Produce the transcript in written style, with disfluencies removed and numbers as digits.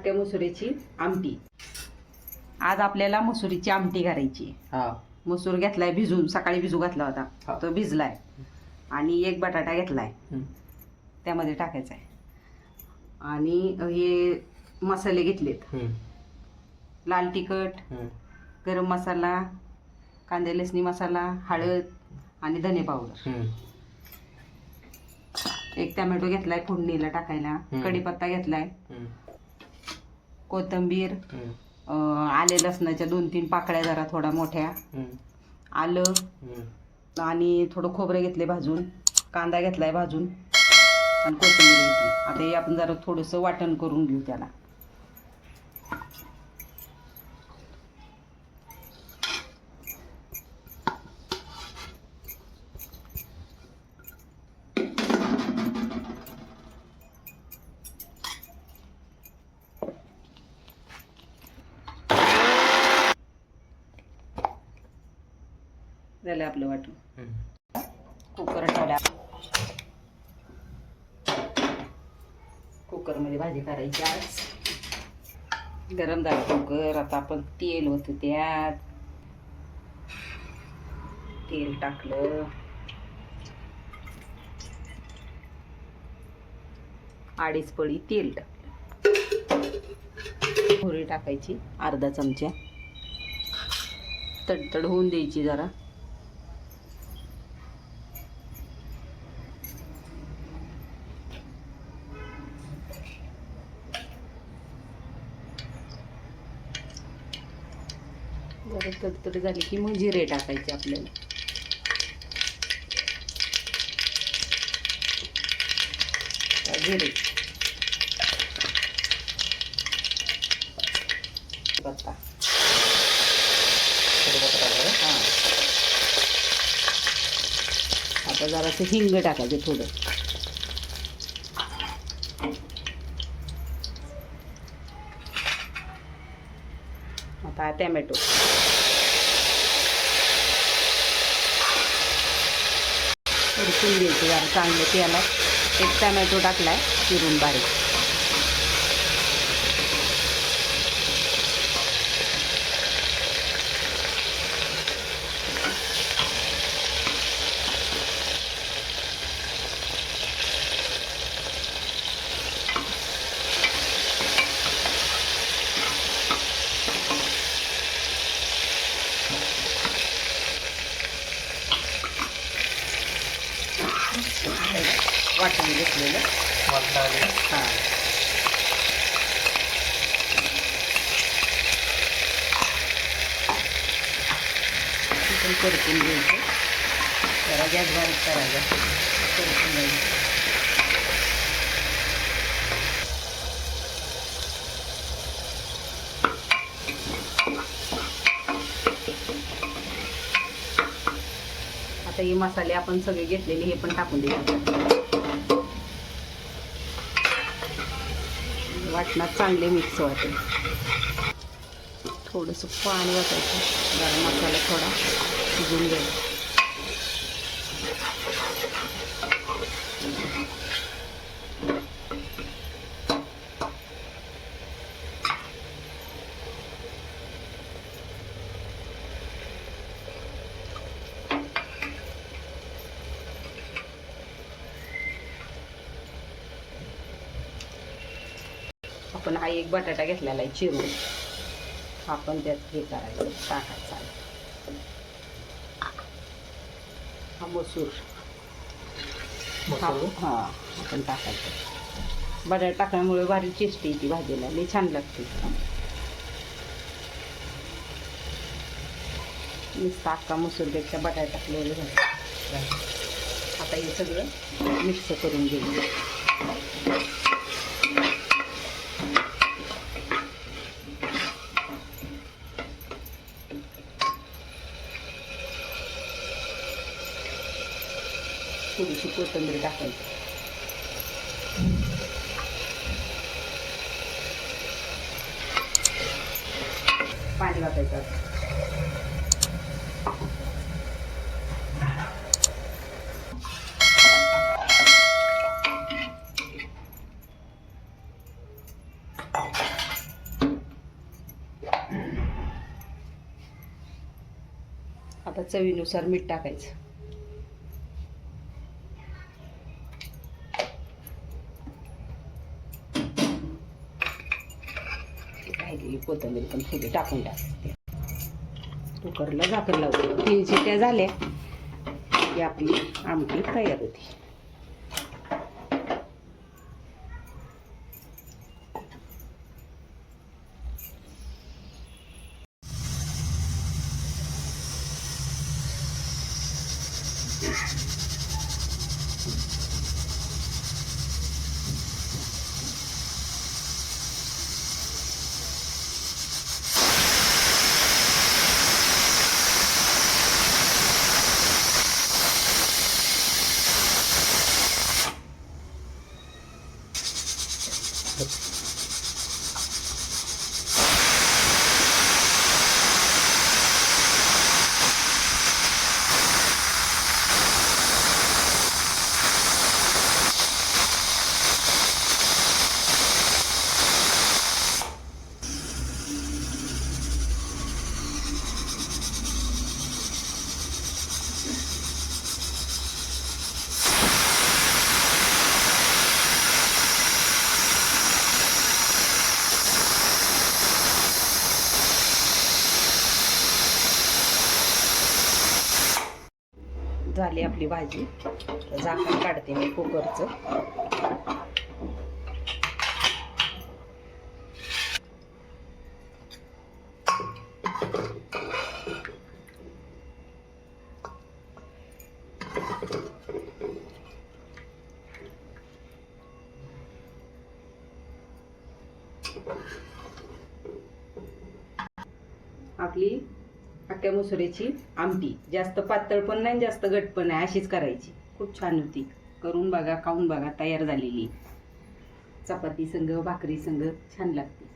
घट्ट मसुरीची आमटी। आज आपल्याला मसुरीची आमटी करायची। मसूर घेतलाय भिजून, सकाळी भिजू घातला होता, तो भिजलाय। आणि एक बटाटा घेतलाय, त्यामध्ये टाकायचा आहे। आणि हे मसाले घेतलेत, लाल तिखट, गरम मसाला, कांदे लसणी मसाला, हळद आणि धने पावडर। एक टोमॅटो घेतलाय फोडणीला टाकायला, कढीपत्ता घेतलाय, कोथिंबीर, आले लसणाच्या 2-3 पाकळ्या जरा थोडा मोठ्या, आलं आणि थोडं खोबरं घेतले भाजून, कांदा घेतलाय भाजून आणि कोथिंबीर घेतली। आता हे आपण जरा थोडंसं वाटण करून घेऊ त्याला। झालं आपलं वाटून। कुकर ठेवला, कुकर मध्ये भाजी करायची। आज गरम झालं कुकर, आता आपण तेल होतं त्यात, तेल टाकलं, 2.5 पळी तेल टाकलं, मोहरी टाकायची अर्धा चमचा, तडतड होऊन द्यायची जरा। जरा तडतड झाली की मग जिरे टाकायचे आपल्याला। जिरे, पत्ता, हां, आता जरासं हिंग टाकायचं थोडं। आता टोमॅटो, परतून घ्यायचं जरा चांगलं तेलात। एक टोमॅटो टाकलाय चिरून बारीक, वाटून घेतलेलं, हां, परतून घ्यायचं, जरा गॅस बारीक करायचा, परतून घ्यायचं। आता हे मसाले आपण सगळे घेतलेले हे पण टाकून द्यायचे, वाटणात चांगले मिक्स होते। थोडंसं पाणी वाटायचं, जरा मसाला थोडा शिजून घ्यायचा। आपण हा एक बटाटा घेतलेला आहे चिरून, आपण त्यात हे करायचं, टाकायचा। हा मसूर, हां, आपण टाकायचं। बटाटा टाकल्यामुळे भारी टेस्टी येते भाजीला, लई छान लागते। नुसतं अख्खा मसूरपेक्षा बटाटा टाकलेलं झालं। आता हे सगळं मिक्स करून घ्यायचं। थोडीशी कोथिंबीर टाकायची, पाणी वाटायचं। आता चवीनुसार मीठ टाकायचं. राहिलेली कोथिंबीर पण थोडी टाकून टाकायची. कुकरला झाकण लावलं. 3 शिट्या झाल्या की आपली आमटी तयार होती. झाली आपली भाजी. झाकण काढते मी कुकरचं. आपली अख्ख्या मसुरीची आमटी जास्त पातळ पण नाही जास्त घट्ट पण नाही, अशीच करायची. खूप छान होती. करून बघा, खाऊन बघा. तयार झालेली चपाती संग भाकरी संग छान लागते.